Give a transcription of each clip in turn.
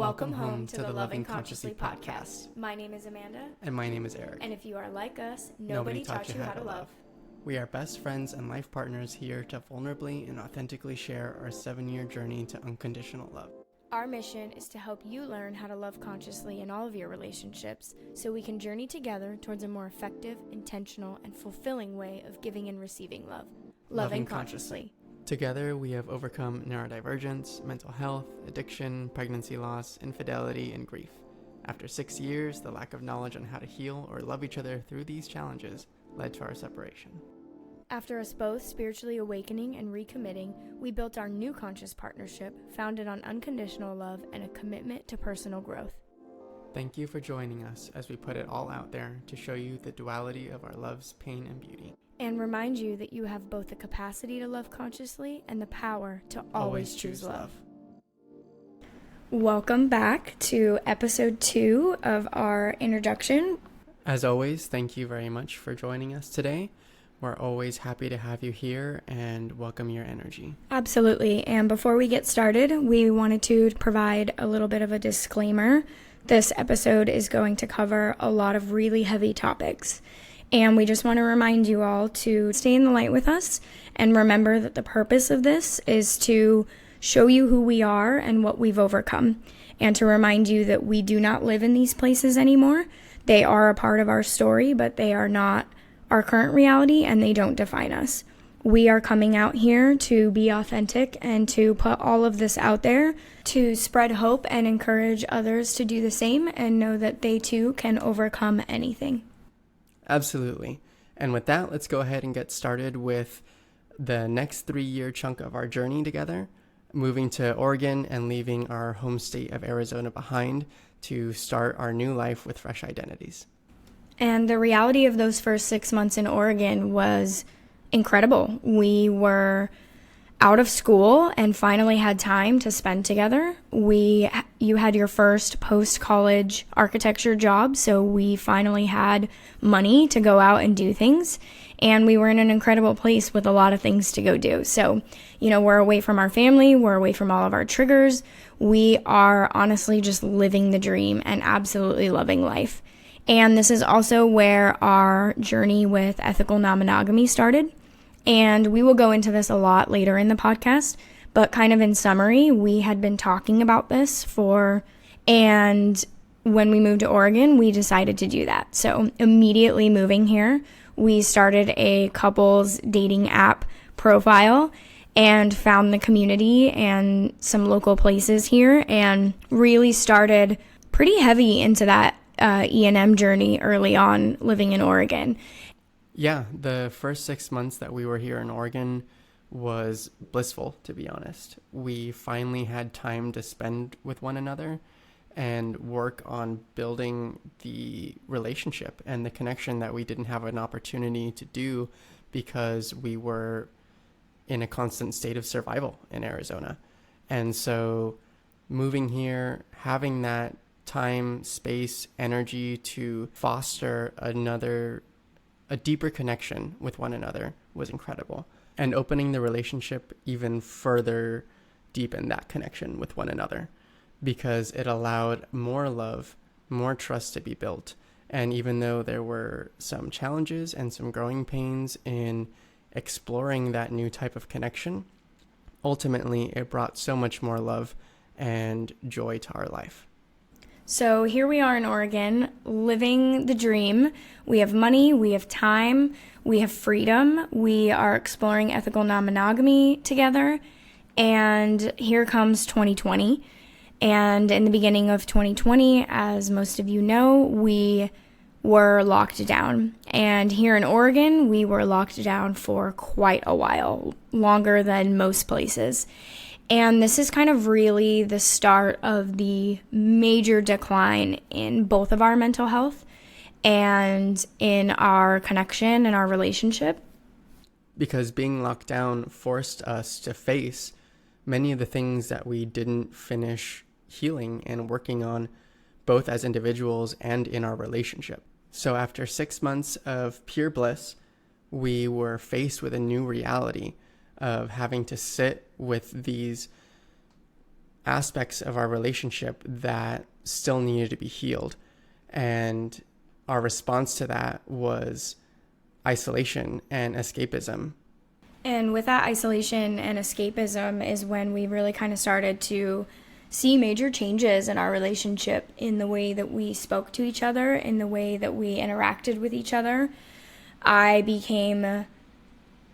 Welcome home to the Loving Consciously podcast. My name is Amanda. And my name is Eric. And if you are like us, nobody taught you how to love. We are best friends and life partners here to vulnerably and authentically share our 7-year journey to unconditional love. Our mission is to help you learn how to love consciously in all of your relationships so we can journey together towards a more effective, intentional, and fulfilling way of giving and receiving love. Loving consciously. Together, we have overcome neurodivergence, mental health, addiction, pregnancy loss, infidelity, and grief. After 6 years, the lack of knowledge on how to heal or love each other through these challenges led to our separation. After us both spiritually awakening and recommitting, we built our new conscious partnership founded on unconditional love and a commitment to personal growth. Thank you for joining us as we put it all out there to show you the duality of our love's pain and beauty. And remind you that you have both the capacity to love consciously and the power to always choose love. Welcome back to episode 2 of our introduction. As always, thank you very much for joining us today. We're always happy to have you here and welcome your energy. Absolutely. And before we get started, we wanted to provide a little bit of a disclaimer. This episode is going to cover a lot of really heavy topics. And we just want to remind you all to stay in the light with us and remember that the purpose of this is to show you who we are and what we've overcome, and to remind you that we do not live in these places anymore. They are a part of our story, but they are not our current reality and they don't define us. We are coming out here to be authentic and to put all of this out there to spread hope and encourage others to do the same and know that they too can overcome anything. Absolutely. And with that, let's go ahead and get started with the next 3-year chunk of our journey together, moving to Oregon and leaving our home state of Arizona behind to start our new life with fresh identities. And the reality of those first 6 months in Oregon was incredible. We were out of school and finally had time to spend together. You had your first post-college architecture job, so we finally had money to go out and do things. And we were in an incredible place with a lot of things to go do. So, we're away from our family, we're away from all of our triggers. We are honestly just living the dream and absolutely loving life. And this is also where our journey with ethical non-monogamy started. And we will go into this a lot later in the podcast, but kind of in summary, we had been talking about this and when we moved to Oregon, we decided to do that. So immediately moving here, we started a couples dating app profile and found the community and some local places here and really started pretty heavy into that E&M journey early on living in Oregon. Yeah, the first 6 months that we were here in Oregon was blissful, to be honest. We finally had time to spend with one another and work on building the relationship and the connection that we didn't have an opportunity to do because we were in a constant state of survival in Arizona. And so moving here, having that time, space, energy to foster a deeper connection with one another was incredible. And opening the relationship even further deepened that connection with one another because it allowed more love, more trust to be built. And even though there were some challenges and some growing pains in exploring that new type of connection, ultimately it brought so much more love and joy to our life. So here we are in Oregon, living the dream. We have money, we have time, we have freedom. We are exploring ethical non-monogamy together. And here comes 2020. And in the beginning of 2020, as most of you know, we were locked down. And here in Oregon, we were locked down for quite a while, longer than most places. And this is kind of really the start of the major decline in both of our mental health and in our connection and our relationship. Because being locked down forced us to face many of the things that we didn't finish healing and working on, both as individuals and in our relationship. So after 6 months of pure bliss, we were faced with a new reality of having to sit with these aspects of our relationship that still needed to be healed. And our response to that was isolation and escapism. And with that isolation and escapism is when we really kind of started to see major changes in our relationship, in the way that we spoke to each other, in the way that we interacted with each other. I became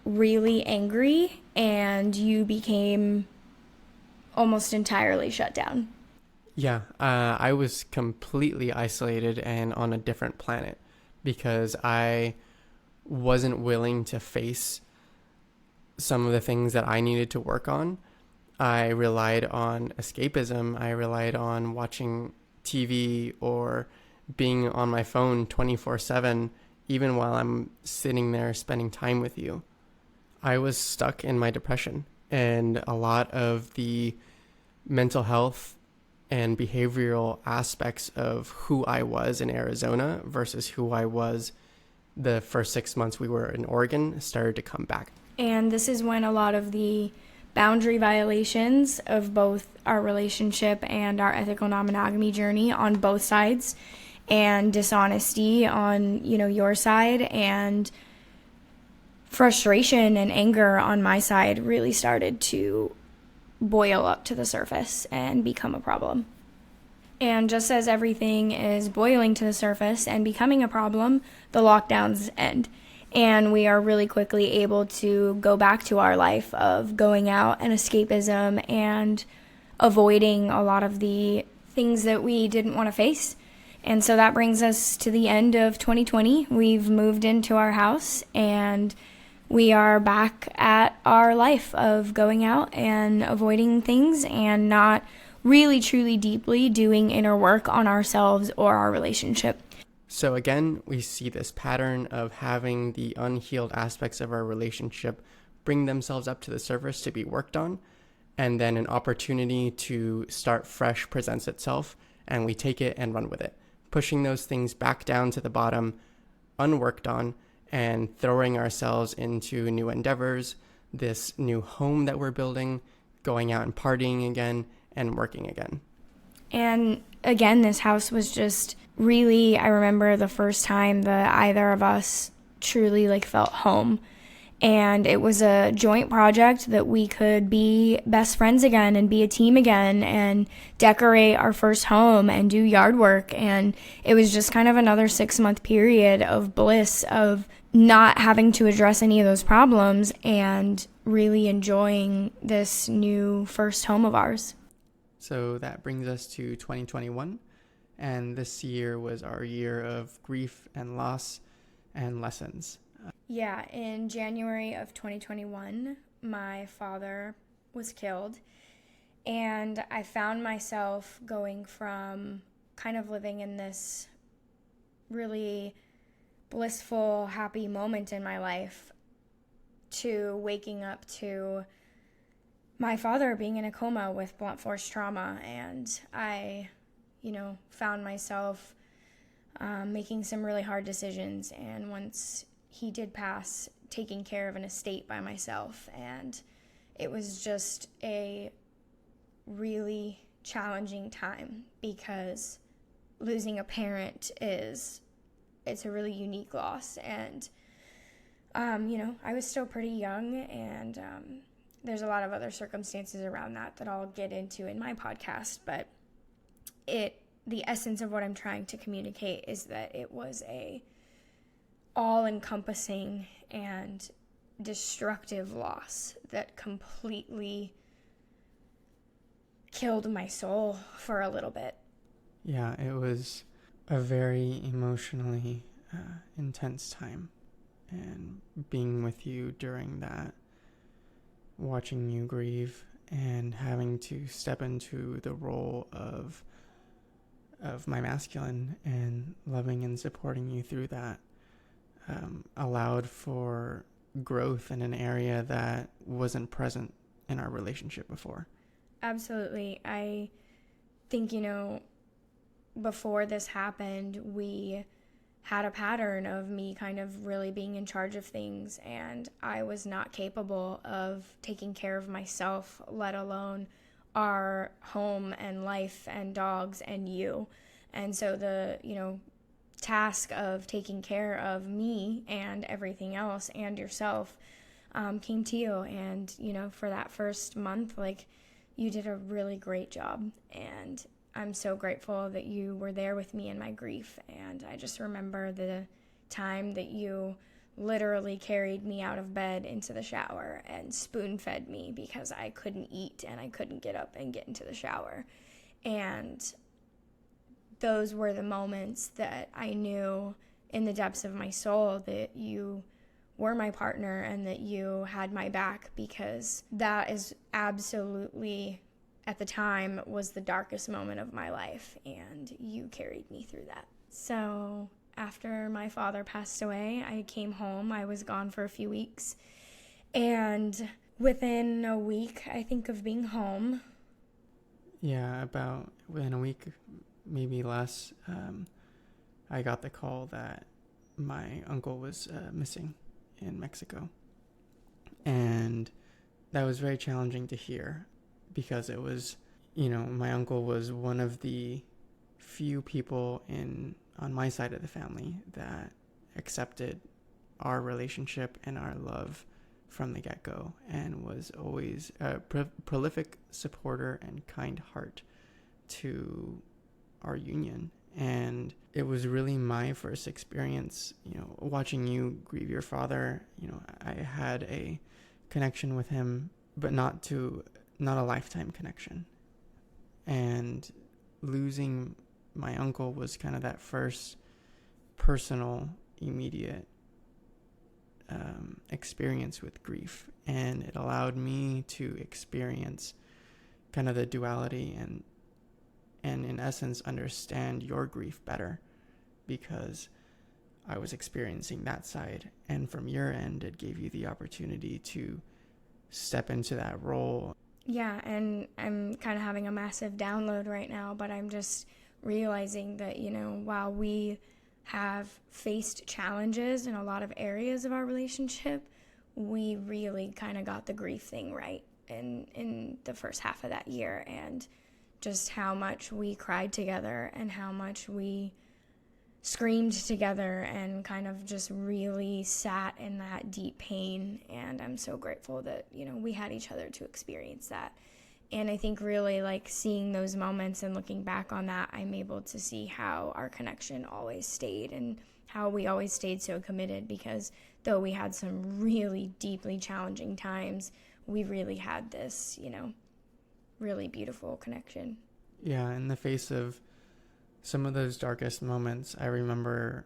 really angry, and you became almost entirely shut down. Yeah, I was completely isolated and on a different planet because I wasn't willing to face some of the things that I needed to work on. I relied on escapism. I relied on watching TV or being on my phone 24/7, even while I'm sitting there spending time with you. I was stuck in my depression, and a lot of the mental health and behavioral aspects of who I was in Arizona versus who I was the first 6 months we were in Oregon started to come back. And this is when a lot of the boundary violations of both our relationship and our ethical non-monogamy journey on both sides, and dishonesty on, your side, and frustration and anger on my side really started to boil up to the surface and become a problem. And just as everything is boiling to the surface and becoming a problem, the lockdowns end. And we are really quickly able to go back to our life of going out and escapism and avoiding a lot of the things that we didn't want to face. And so that brings us to the end of 2020. We've moved into our house, and we are back at our life of going out and avoiding things and not really truly deeply doing inner work on ourselves or our relationship. So again, we see this pattern of having the unhealed aspects of our relationship bring themselves up to the surface to be worked on, and then an opportunity to start fresh presents itself, and we take it and run with it, pushing those things back down to the bottom, unworked on, and throwing ourselves into new endeavors, this new home that we're building, going out and partying again, and working again. And again, this house was just really, I remember the first time that either of us truly felt home. And it was a joint project that we could be best friends again and be a team again and decorate our first home and do yard work. And it was just kind of another 6-month period of bliss, of not having to address any of those problems and really enjoying this new first home of ours. So that brings us to 2021. And this year was our year of grief and loss and lessons. Yeah, in January of 2021, my father was killed, and I found myself going from kind of living in this really blissful, happy moment in my life to waking up to my father being in a coma with blunt force trauma. And I, found myself making some really hard decisions. And once he did pass, taking care of an estate by myself. And it was just a really challenging time, because losing a parent it's a really unique loss. And, I was still pretty young, and there's a lot of other circumstances around that I'll get into in my podcast. But the essence of what I'm trying to communicate is that it was a all-encompassing and destructive loss that completely killed my soul for a little bit. Yeah, it was a very emotionally intense time, and being with you during that, watching you grieve and having to step into the role of my masculine and loving and supporting you through that allowed for growth in an area that wasn't present in our relationship before. Absolutely. I think, before this happened, we had a pattern of me kind of really being in charge of things, and I was not capable of taking care of myself, let alone our home and life and dogs and you. And so the, task of taking care of me and everything else and yourself came to you. And, for that first month, like, you did a really great job. And I'm so grateful that you were there with me in my grief. And I just remember the time that you literally carried me out of bed into the shower and spoon fed me because I couldn't eat and I couldn't get up and get into the shower. And those were the moments that I knew in the depths of my soul that you were my partner and that you had my back, because that is absolutely, at the time, was the darkest moment of my life, and you carried me through that. So after my father passed away, I came home. I was gone for a few weeks, and within a week, I think, of being home. Yeah, about within a week, maybe less, I got the call that my uncle was missing in Mexico. And that was very challenging to hear, because it was, my uncle was one of the few people on my side of the family that accepted our relationship and our love from the get-go, and was always a prolific supporter and kind heart to our union. And it was really my first experience, watching you grieve your father. I had a connection with him, but not a lifetime connection. And losing my uncle was kind of that first personal, immediate experience with grief. And it allowed me to experience kind of the duality and in essence understand your grief better, because I was experiencing that side, and from your end it gave you the opportunity to step into that role. Yeah, and I'm kind of having a massive download right now, but I'm just realizing that, while we have faced challenges in a lot of areas of our relationship, we really kind of got the grief thing right in the first half of that year. And just how much we cried together and how much we screamed together and kind of just really sat in that deep pain. And I'm so grateful that, we had each other to experience that. And I think really, like, seeing those moments and looking back on that, I'm able to see how our connection always stayed and how we always stayed so committed, because though we had some really deeply challenging times, we really had this, really beautiful connection. Yeah, in the face of some of those darkest moments, I remember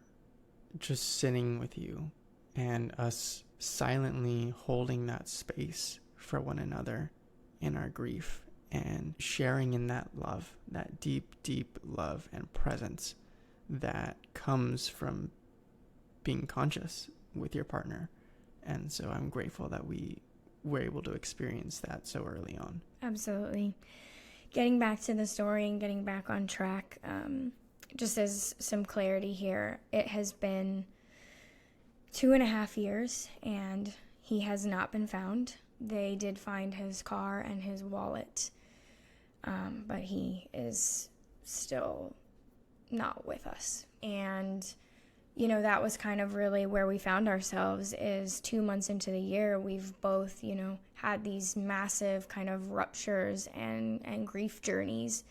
just sitting with you and us silently holding that space for one another in our grief, and sharing in that love, that deep, deep love and presence that comes from being conscious with your partner. And so I'm grateful that we were able to experience that so early on. Absolutely. Getting back to the story and getting back on track, just as some clarity here, it has been 2.5 years and he has not been found. They did find his car and his wallet, but he is still not with us. And that was kind of really where we found ourselves, is 2 months into the year, we've both, had these massive kind of ruptures and grief journeys.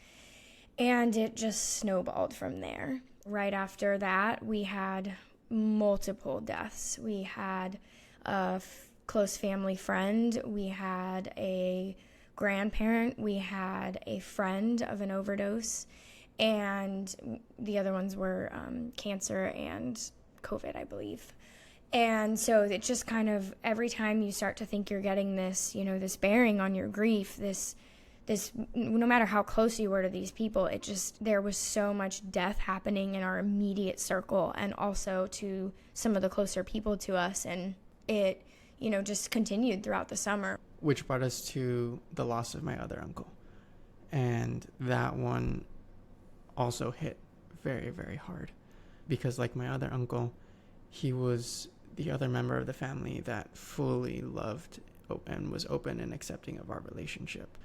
And it just snowballed from there. Right after that, we had multiple deaths. We had a close family friend. We had a grandparent. We had a friend of an overdose. And the other ones were cancer and COVID, I believe. And so it just kind of, every time you start to think you're getting this, this bearing on your grief, this, no matter how close you were to these people, there was so much death happening in our immediate circle and also to some of the closer people to us. And it, just continued throughout the summer. Which brought us to the loss of my other uncle. And that one also hit very, very hard, because like my other uncle, he was the other member of the family that fully loved and was open and accepting of our relationship.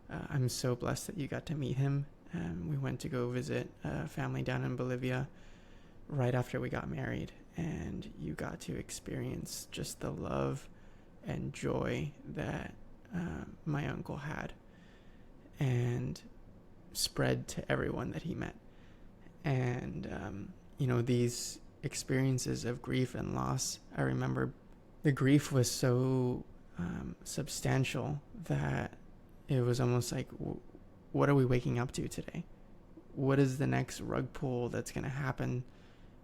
I'm so blessed that you got to meet him. We went to go visit a family down in Bolivia right after we got married, and you got to experience just the love and joy that my uncle had and spread to everyone that he met. And these experiences of grief and loss, I remember the grief was so substantial that it was almost like, what are we waking up to today? What is the next rug pull that's going to happen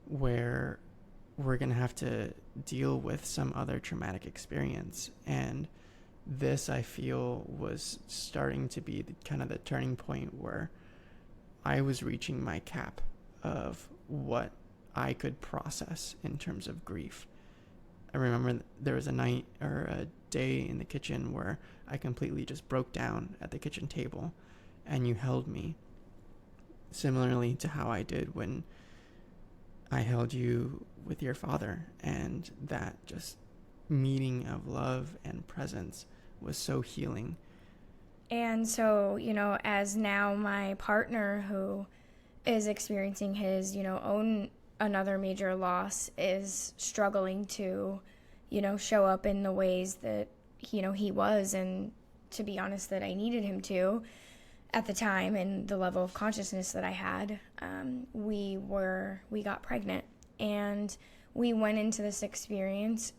where we're going to have to deal with some other traumatic experience? And this, I feel, was starting to be kind of the turning point where I was reaching my cap of what I could process in terms of grief. I remember there was a night or a day in the kitchen where I completely just broke down at the kitchen table, and you held me, similarly to how I did when I held you with your father. And that just meeting of love and presence was so healing. And so, as now my partner, who is experiencing his, own another major loss, is struggling to, show up in the ways that, he was, and to be honest, that I needed him to at the time, and the level of consciousness that I had, we got pregnant, and we went into this experience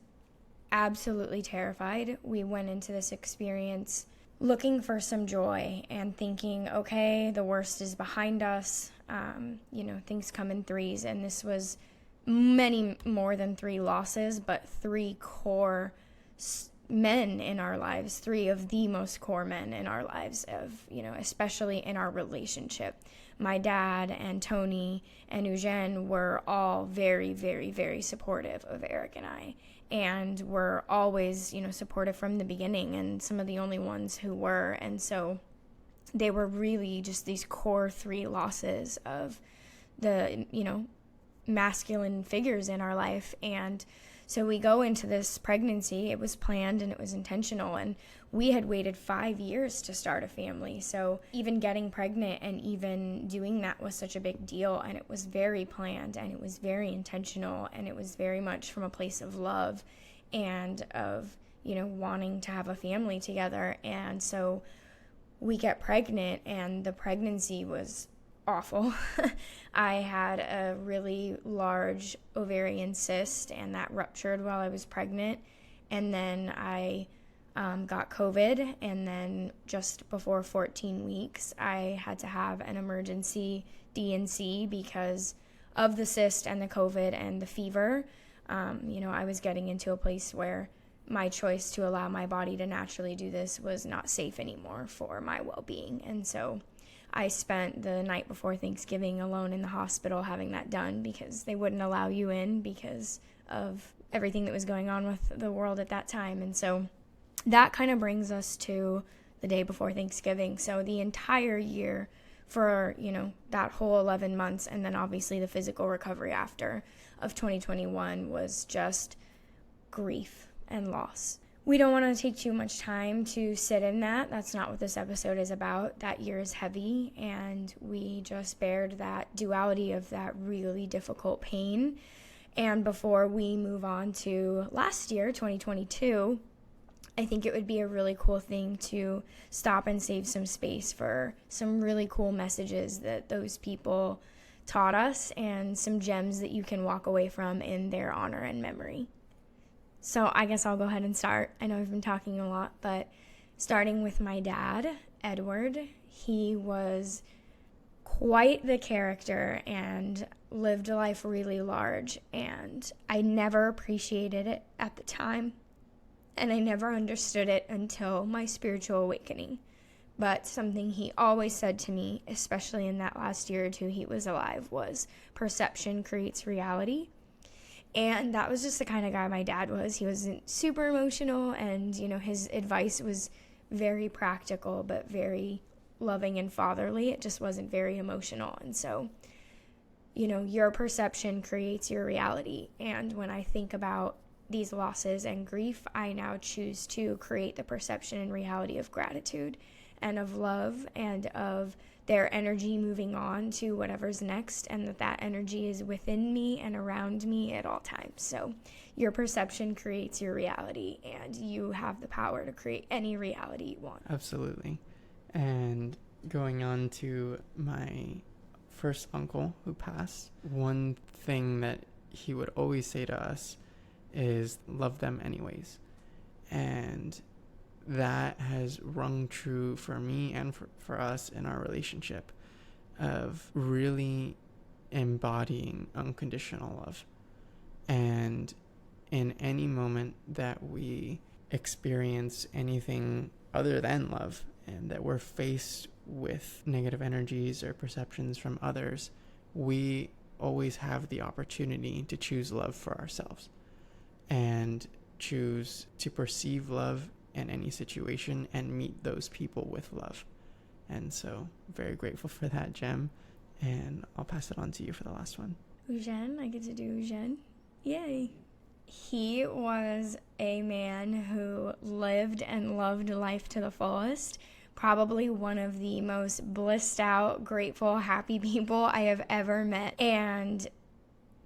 absolutely terrified. We went into this experience looking for some joy and thinking, okay, the worst is behind us. Things come in threes, and this was many more than 3 losses, but 3 core men in our lives, 3 of the most core men in our lives, especially in our relationship. My dad and Tony and Eugene were all very, very, very supportive of Eric and I, and were always, supportive from the beginning, and some of the only ones who were. And so they were really just these core 3 losses of the, masculine figures in our life. And so we go into this pregnancy. It was planned and it was intentional, and we had waited 5 years to start a family. So even getting pregnant and even doing that was such a big deal, and it was very planned, and it was very intentional, and it was very much from a place of love and of, wanting to have a family together. And so we get pregnant, and the pregnancy was awful. I had a really large ovarian cyst, and that ruptured while I was pregnant. And then I got COVID, and then just before 14 weeks, I had to have an emergency D&C because of the cyst and the COVID and the fever. I was getting into a place where my choice to allow my body to naturally do this was not safe anymore for my well-being. And so I spent the night before Thanksgiving alone in the hospital having that done, because they wouldn't allow you in because of everything that was going on with the world at that time. And so that kind of brings us to the day before Thanksgiving. So the entire year for, that whole 11 months, and then obviously the physical recovery after of 2021 was just grief and loss. We don't want to take too much time to sit in that. That's not what this episode is about. That year is heavy, and we just bared that duality of that really difficult pain. And before we move on to last year, 2022, I think it would be a really cool thing to stop and save some space for some really cool messages that those people taught us, and some gems that you can walk away from in their honor and memory. So I guess I'll go ahead and start. I know I've been talking a lot, but starting with my dad, Edward, he was quite the character and lived a life really large, and I never appreciated it at the time, and I never understood it until my spiritual awakening. But something he always said to me, especially in that last year or two he was alive, was perception creates reality. And that was just the kind of guy my dad was. He wasn't super emotional, and, his advice was very practical, but very loving and fatherly. It just wasn't very emotional. And so, your perception creates your reality. And when I think about these losses and grief, I now choose to create the perception and reality of gratitude. and of love and of their energy moving on to whatever's next, and that energy is within me and around me at all times. So your perception creates your reality, and you have the power to create any reality you want. Absolutely. And going on to my first uncle who passed, one thing that he would always say to us is love them anyways. And that has rung true for me and for us in our relationship, of really embodying unconditional love. And in any moment that we experience anything other than love, and that we're faced with negative energies or perceptions from others, we always have the opportunity to choose love for ourselves and choose to perceive love in any situation and meet those people with love. And so very grateful for that, Jem. And I'll pass it on to you for the last one. Eugene, I get to do Eugene. Yay. He was a man who lived and loved life to the fullest. Probably one of the most blissed out, grateful, happy people I have ever met. And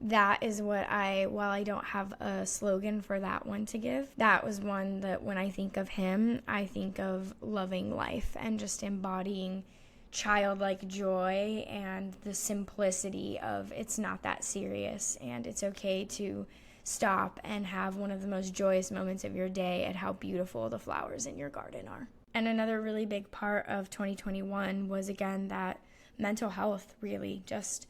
that is what while I don't have a slogan for that one to give, that was one that when I think of him, I think of loving life and just embodying childlike joy and the simplicity of it's not that serious, and it's okay to stop and have one of the most joyous moments of your day at how beautiful the flowers in your garden are. And another really big part of 2021 was, again, that mental health, really just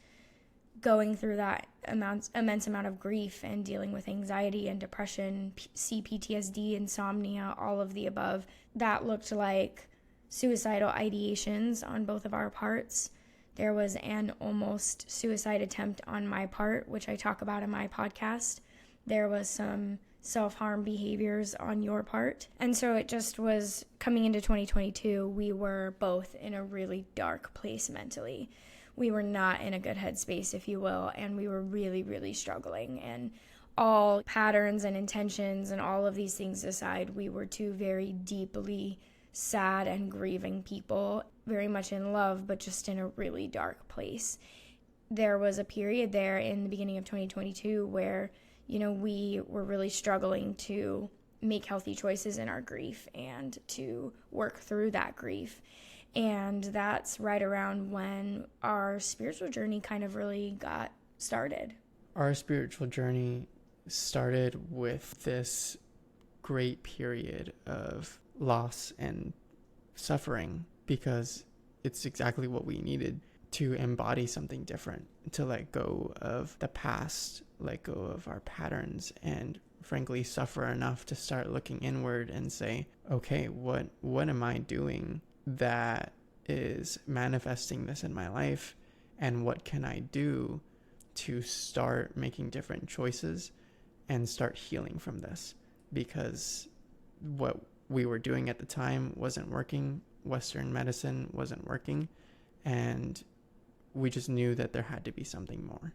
going through that immense amount of grief and dealing with anxiety and depression, CPTSD, insomnia, all of the above. That looked like suicidal ideations on both of our parts. There was an almost suicide attempt on my part, which I talk about in my podcast. There was some self-harm behaviors on your part. And so it just was coming into 2022, we were both in a really dark place mentally. We were not in a good headspace, if you will, and we were really, really struggling. And all patterns and intentions and all of these things aside, we were two very deeply sad and grieving people, very much in love, but just in a really dark place. There was a period there in the beginning of 2022 where, we were really struggling to make healthy choices in our grief and to work through that grief. And that's right around when our spiritual journey kind of really got started. Our spiritual journey started with this great period of loss and suffering, because it's exactly what we needed to embody something different, to let go of the past, let go of our patterns, and frankly suffer enough to start looking inward and say, okay, what am I doing that is manifesting this in my life, and what can I do to start making different choices and start healing from this? Because what we were doing at the time wasn't working. Western medicine wasn't working, and we just knew that there had to be something more.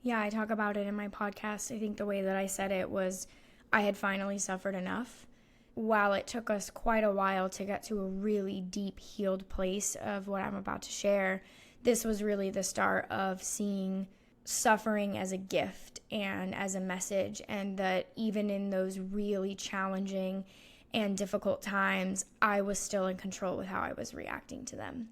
Yeah, I talk about it in my podcast. I think the way that I said it was I had finally suffered enough. While it took us quite a while to get to a really deep healed place of what I'm about to share, this was really the start of seeing suffering as a gift and as a message, and that even in those really challenging and difficult times, I was still in control with how I was reacting to them.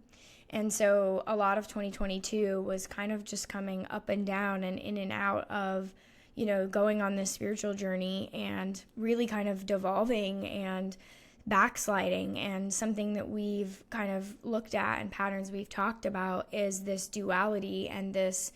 And so a lot of 2022 was kind of just coming up and down and in and out of, going on this spiritual journey and really kind of devolving and backsliding. And something that we've kind of looked at and patterns we've talked about is this duality, and this,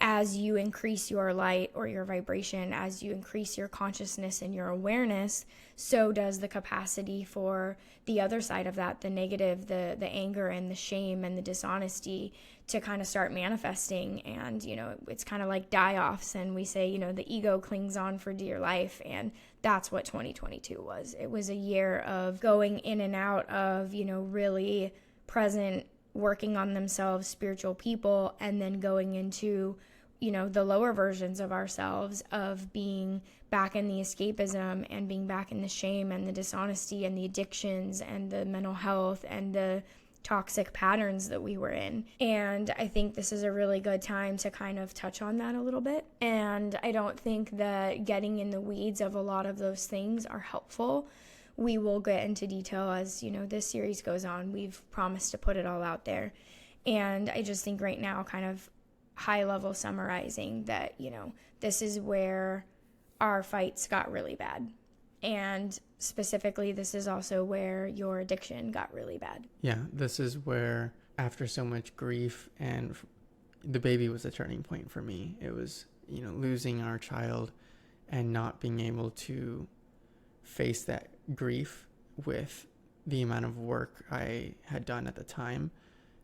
as you increase your light or your vibration, as you increase your consciousness and your awareness, so does the capacity for the other side of that, the negative, the anger and the shame and the dishonesty, to kind of start manifesting. And, it's kind of like die-offs, and we say, the ego clings on for dear life. And that's what 2022 was. It was a year of going in and out of, really present, working on themselves, spiritual people, and then going into the lower versions of ourselves, of being back in the escapism and being back in the shame and the dishonesty and the addictions and the mental health and the toxic patterns that we were in. And I think this is a really good time to kind of touch on that a little bit. And I don't think that getting in the weeds of a lot of those things are helpful. We will get into detail as, this series goes on. We've promised to put it all out there. And I just think right now, kind of high level summarizing that, this is where our fights got really bad. And specifically, this is also where your addiction got really bad. Yeah, this is where, after so much grief, and the baby was a turning point for me. It was, losing our child and not being able to face that grief with the amount of work I had done at the time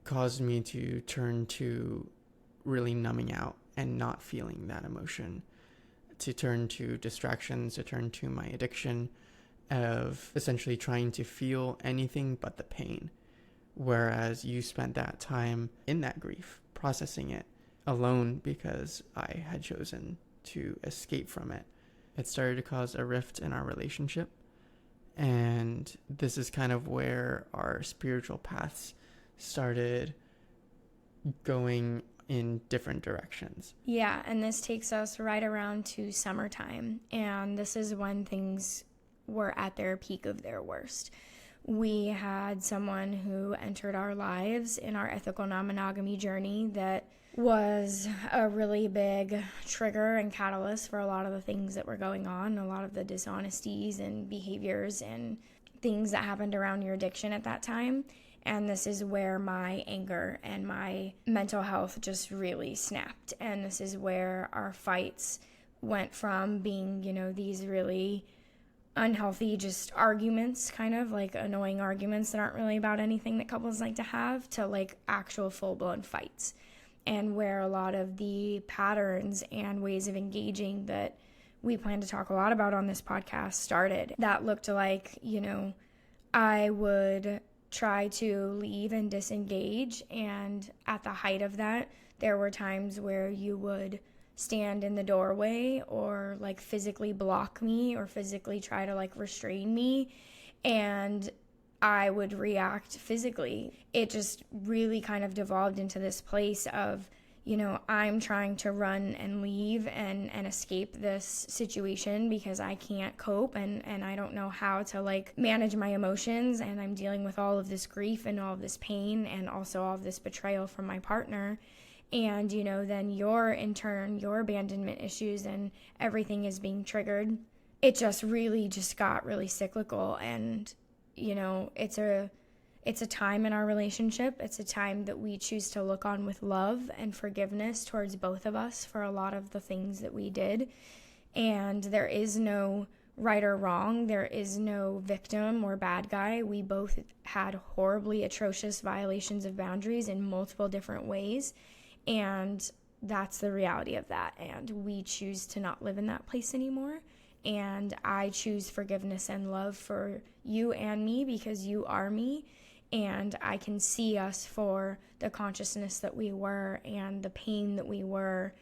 caused me to turn to really numbing out and not feeling that emotion, to turn to distractions, to turn to my addiction of essentially trying to feel anything but the pain. Whereas you spent that time in that grief, processing it alone because I had chosen to escape from it. It started to cause a rift in our relationship. And this is kind of where our spiritual paths started going in different directions. Yeah, and this takes us right around to summertime, and this is when things were at their peak of their worst. We had someone who entered our lives in our ethical non-monogamy journey that was a really big trigger and catalyst for a lot of the things that were going on, a lot of the dishonesties and behaviors and things that happened around your addiction at that time. And this is where my anger and my mental health just really snapped. And this is where our fights went from being, these really unhealthy just arguments, kind of like annoying arguments that aren't really about anything that couples like to have, to like actual full-blown fights. And where a lot of the patterns and ways of engaging that we plan to talk a lot about on this podcast started. That looked like, I would try to leave and disengage, and at the height of that, there were times where you would stand in the doorway or like physically block me or physically try to like restrain me, and I would react physically. It just really kind of devolved into this place of, I'm trying to run and leave and escape this situation because I can't cope and I don't know how to like manage my emotions, and I'm dealing with all of this grief and all of this pain and also all of this betrayal from my partner. And, then your abandonment issues and everything is being triggered. It just really just got really cyclical, and, it's a time in our relationship. It's a time that we choose to look on with love and forgiveness towards both of us for a lot of the things that we did. And there is no right or wrong. There is no victim or bad guy. We both had horribly atrocious violations of boundaries in multiple different ways. And that's the reality of that. And we choose to not live in that place anymore. And I choose forgiveness and love for you and me because you are me. And I can see us for the consciousness that we were and the pain that we were.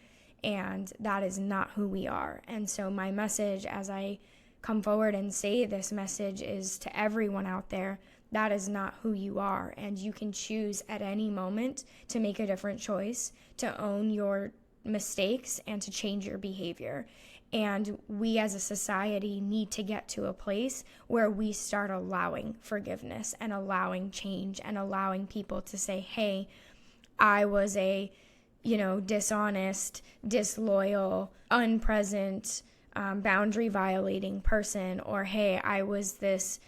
And that is not who we are. And so my message as I come forward and say this message is to everyone out there, that is not who you are. And you can choose at any moment to make a different choice, to own your mistakes and to change your behavior. And we as a society need to get to a place where we start allowing forgiveness and allowing change and allowing people to say, hey, I was a, dishonest, disloyal, unpresent, boundary violating person, or hey, I was this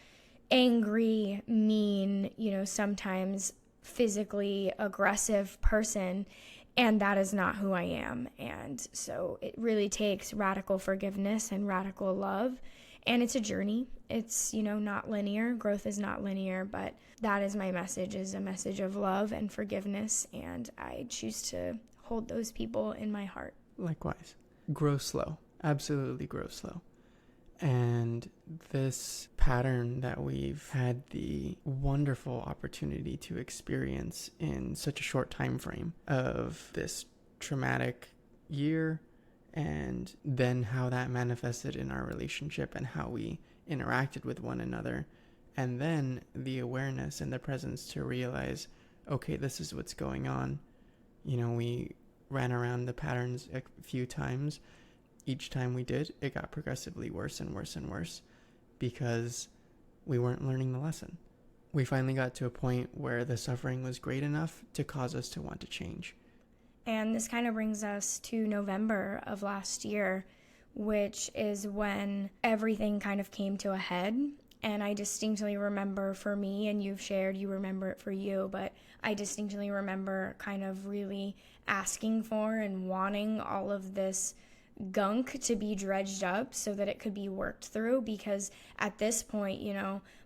angry, mean, sometimes physically aggressive person, and that is not who I am. And so it really takes radical forgiveness and radical love, and it's a journey. It's, not linear. Growth is not linear, but that is my message, is a message of love and forgiveness, and I choose to hold those people in my heart. Likewise. Grow slow. Absolutely grow slow. And this pattern that we've had the wonderful opportunity to experience in such a short time frame of this traumatic year, and then how that manifested in our relationship and how we interacted with one another. And then the awareness and the presence to realize, okay, this is what's going on. We ran around the patterns a few times. Each time we did, it got progressively worse and worse and worse because we weren't learning the lesson. We finally got to a point where the suffering was great enough to cause us to want to change. And this kind of brings us to November of last year, which is when everything kind of came to a head. And I distinctly remember, for me, and you've shared, you remember it for you, but I distinctly remember kind of really asking for and wanting all of this gunk to be dredged up so that it could be worked through, because at this point,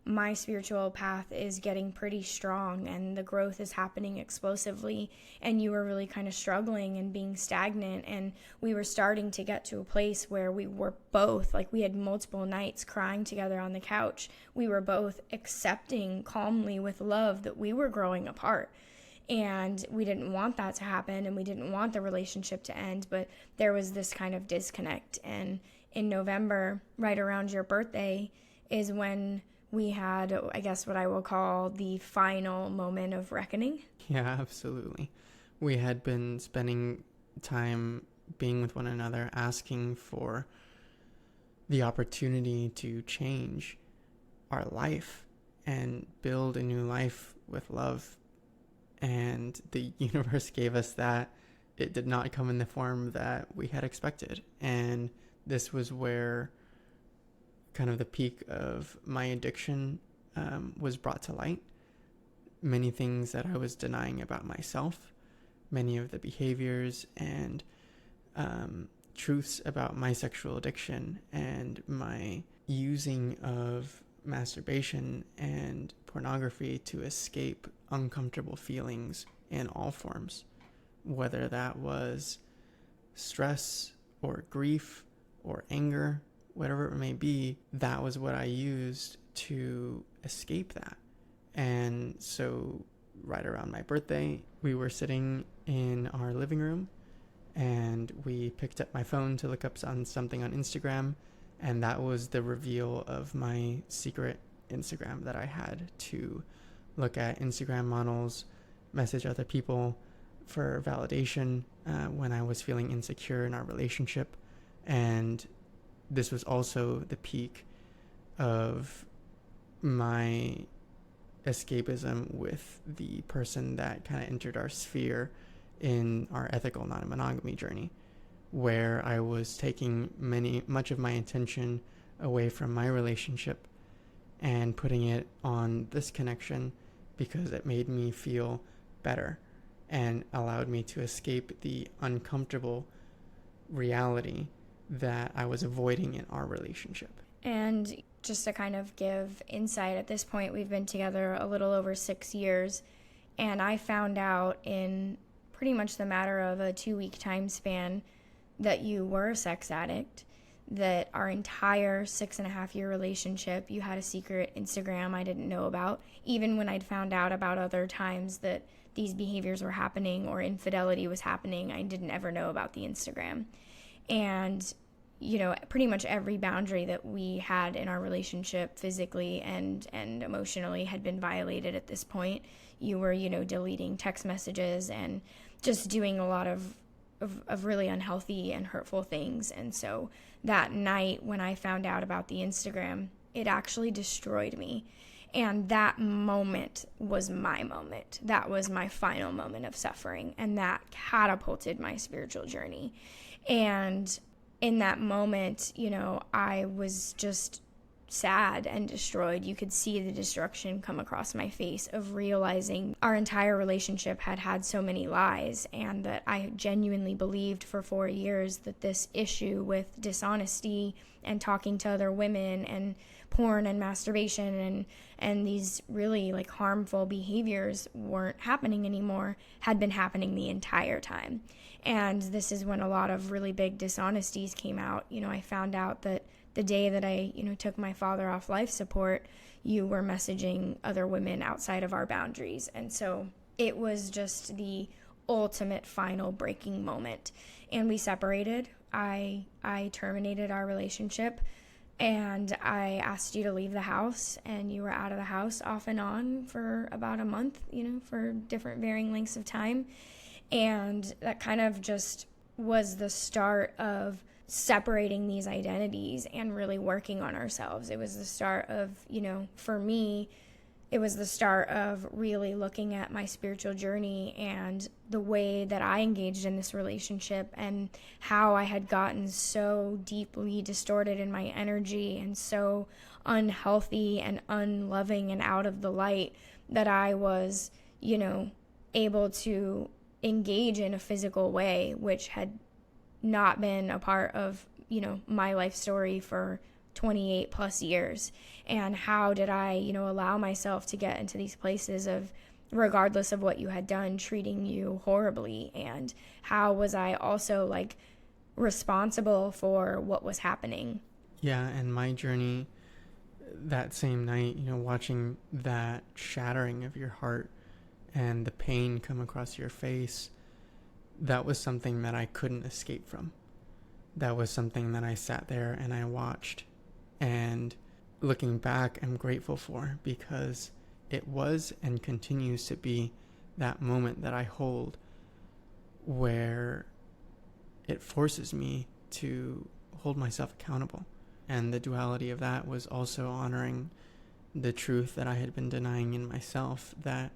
my spiritual path is getting pretty strong and the growth is happening explosively, and you were really kind of struggling and being stagnant, and we were starting to get to a place where we were both, like, we had multiple nights crying together on the couch. We were both accepting calmly with love that we were growing apart. And we didn't want that to happen, and we didn't want the relationship to end, but there was this kind of disconnect. And in November, right around your birthday, is when we had, I guess, what I will call the final moment of reckoning. Yeah, absolutely. We had been spending time being with one another, asking for the opportunity to change our life and build a new life with love. And the universe gave us that. It did not come in the form that we had expected. And this was where kind of the peak of my addiction was brought to light. Many things that I was denying about myself, many of the behaviors and truths about my sexual addiction and my using of masturbation and pornography to escape uncomfortable feelings in all forms, whether that was stress or grief or anger, whatever it may be. That was what I used to escape that. And so right around my birthday, we were sitting in our living room and we picked up my phone to look up on something on Instagram, and that was the reveal of my secret Instagram that I had to look at Instagram models, message other people for validation when I was feeling insecure in our relationship. And this was also the peak of my escapism with the person that kind of entered our sphere in our ethical non-monogamy journey, where I was taking much of my attention away from my relationship and putting it on this connection because it made me feel better and allowed me to escape the uncomfortable reality that I was avoiding in our relationship. And just to kind of give insight, at this point, we've been together a little over 6 years, and I found out in pretty much the matter of a 2-week time span that you were a sex addict, that our entire 6.5-year relationship, you had a secret Instagram I didn't know about, even when I'd found out about other times that these behaviors were happening or infidelity was happening, I didn't ever know about the Instagram. And pretty much every boundary that we had in our relationship, physically and emotionally, had been violated at this point. You were, deleting text messages and just doing a lot of really unhealthy and hurtful things. And so that night when I found out about the Instagram, it actually destroyed me. And that moment was my moment. That was my final moment of suffering. And that catapulted my spiritual journey. And in that moment, I was just sad and destroyed. You could see the destruction come across my face of realizing our entire relationship had had so many lies, and that I genuinely believed for 4 years that this issue with dishonesty and talking to other women and porn and masturbation and these really harmful behaviors weren't happening anymore, had been happening the entire time. And this is when a lot of really big dishonesties came out. I found out that the day that I, took my father off life support, you were messaging other women outside of our boundaries. And so it was just the ultimate final breaking moment. And we separated. I terminated our relationship, and I asked you to leave the house, and you were out of the house off and on for about a month, for different varying lengths of time. And that kind of just was the start of separating these identities and really working on ourselves. It was the start of, for me, it was the start of really looking at my spiritual journey and the way that I engaged in this relationship, and how I had gotten so deeply distorted in my energy and so unhealthy and unloving and out of the light that I was, able to engage in a physical way, which had not been a part of, my life story for 28 plus years. And how did I, allow myself to get into these places of, regardless of what you had done, treating you horribly? And how was I also responsible for what was happening? Yeah, and my journey that same night, watching that shattering of your heart and the pain come across your face, that was something that I couldn't escape from. That was something that I sat there and I watched. And looking back, I'm grateful for, because it was and continues to be that moment that I hold where it forces me to hold myself accountable. And the duality of that was also honoring the truth that I had been denying in myself, that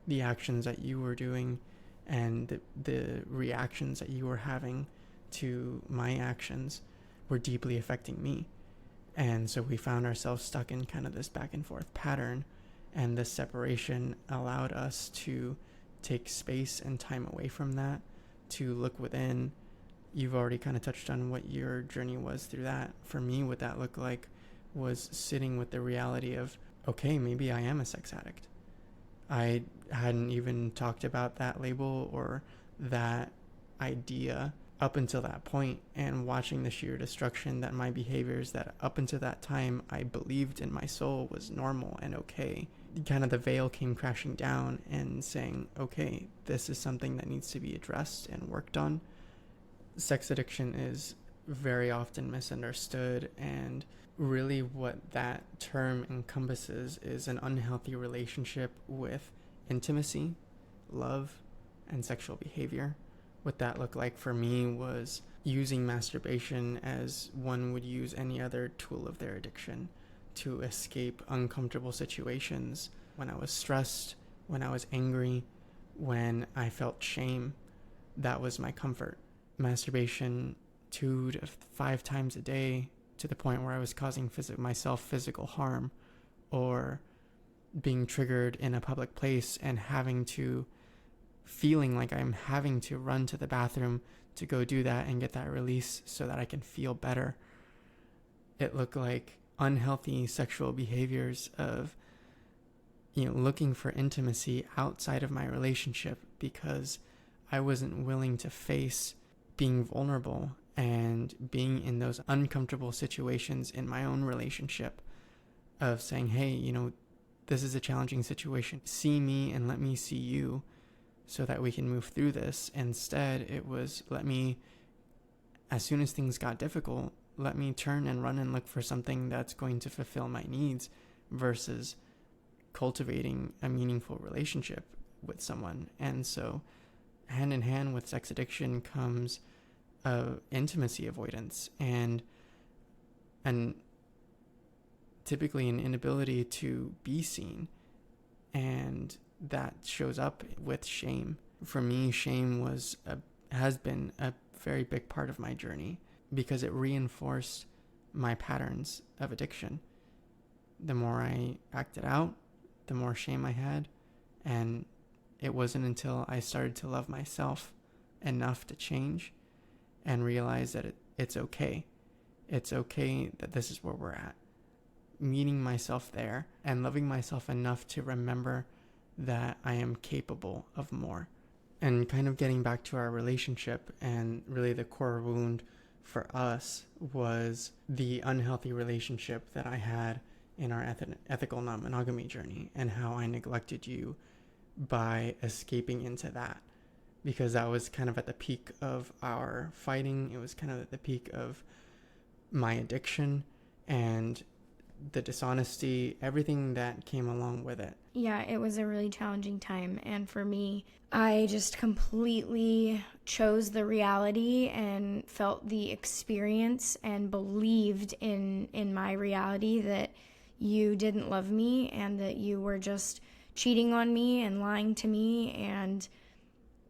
the actions that you were doing and the reactions that you were having to my actions were deeply affecting me. And so we found ourselves stuck in kind of this back and forth pattern, and this separation allowed us to take space and time away from that, to look within. You've already kind of touched on what your journey was through that. For me, what that looked like was sitting with the reality of, okay, maybe I am a sex addict. I hadn't even talked about that label or that idea up until that point, and watching the sheer destruction that my behaviors that up until that time I believed in my soul was normal and okay. Kind of the veil came crashing down and saying, okay, this is something that needs to be addressed and worked on. Sex addiction is very often misunderstood, and really what that term encompasses is an unhealthy relationship with intimacy, love, and sexual behavior. What that looked like for me was using masturbation as one would use any other tool of their addiction to escape uncomfortable situations. When I was stressed, when I was angry, when I felt shame, that was my comfort. Masturbation 2 to 5 times a day, to the point where I was causing myself physical harm, or being triggered in a public place and feeling like I'm having to run to the bathroom to go do that and get that release so that I can feel better. It looked like unhealthy sexual behaviors of, looking for intimacy outside of my relationship, because I wasn't willing to face being vulnerable and being in those uncomfortable situations in my own relationship, of saying, hey, this is a challenging situation. See me and let me see you so that we can move through this. Instead, it was, as soon as things got difficult, let me turn and run and look for something that's going to fulfill my needs, versus cultivating a meaningful relationship with someone. And so hand in hand with sex addiction comes intimacy avoidance, and typically an inability to be seen. And that shows up with shame. For me, shame has been a very big part of my journey, because it reinforced my patterns of addiction. The more I acted out, the more shame I had. And it wasn't until I started to love myself enough to change and realize that it's okay. It's okay that this is where we're at. Meeting myself there and loving myself enough to remember that I am capable of more. And kind of getting back to our relationship, and really the core wound for us was the unhealthy relationship that I had in our ethical non-monogamy journey, and how I neglected you by escaping into that. because that was kind of at the peak of our fighting. It was kind of at the peak of my addiction and the dishonesty, everything that came along with it. Yeah, it was a really challenging time. And for me, I just completely chose the reality and felt the experience and believed in my reality that you didn't love me and that you were just cheating on me and lying to me and,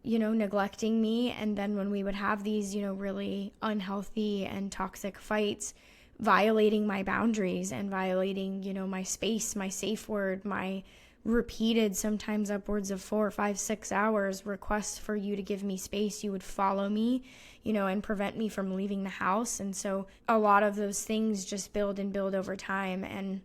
neglecting me. And then when we would have these, really unhealthy and toxic fights, violating my boundaries and violating, my space, my safe word, my repeated, sometimes upwards of 4, 5, 6 hours requests for you to give me space, you would follow me, and prevent me from leaving the house. And so a lot of those things just build and build over time. And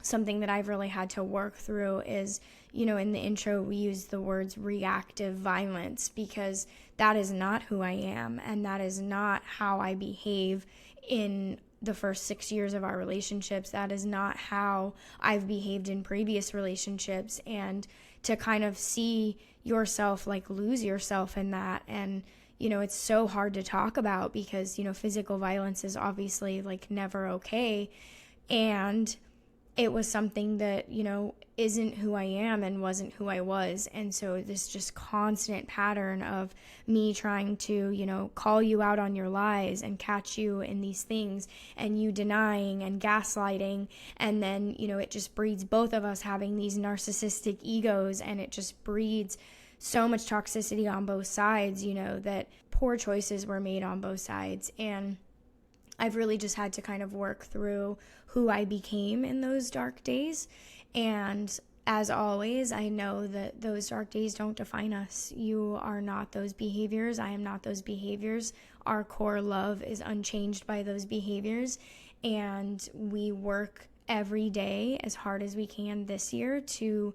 something that I've really had to work through is, in the intro, we use the words reactive violence, because that is not who I am. And that is not how I behave in the first 6 years of our relationships. That is not how I've behaved in previous relationships. And to kind of see yourself, lose yourself in that. And, it's so hard to talk about because, physical violence is obviously never okay. And it was something that, isn't who I am and wasn't who I was. And so this just constant pattern of me trying to, call you out on your lies and catch you in these things, and you denying and gaslighting. And then, it just breeds both of us having these narcissistic egos, and it just breeds so much toxicity on both sides, that poor choices were made on both sides. And I've really just had to kind of work through who I became in those dark days. And as always, I know that those dark days don't define us. You are not those behaviors. I am not those behaviors. Our core love is unchanged by those behaviors. And we work every day as hard as we can this year to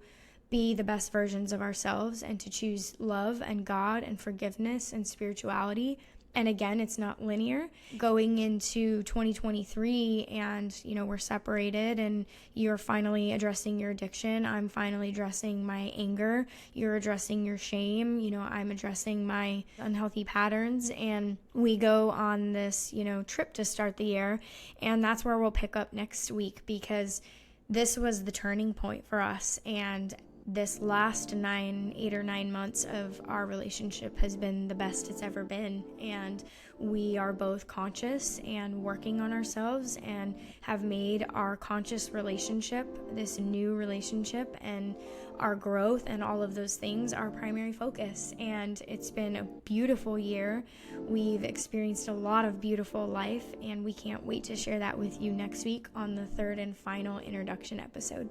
be the best versions of ourselves and to choose love and God and forgiveness and spirituality. And again, it's not linear. Going into 2023 and, we're separated and you're finally addressing your addiction. I'm finally addressing my anger. You're addressing your shame. I'm addressing my unhealthy patterns. And we go on this, trip to start the year. And that's where we'll pick up next week, because this was the turning point for us. And this last 8 or 9 months of our relationship has been the best it's ever been. And we are both conscious and working on ourselves and have made our conscious relationship this new relationship, and our growth and all of those things our primary focus. And it's been a beautiful year. We've experienced a lot of beautiful life, and we can't wait to share that with you next week on the third and final introduction episode.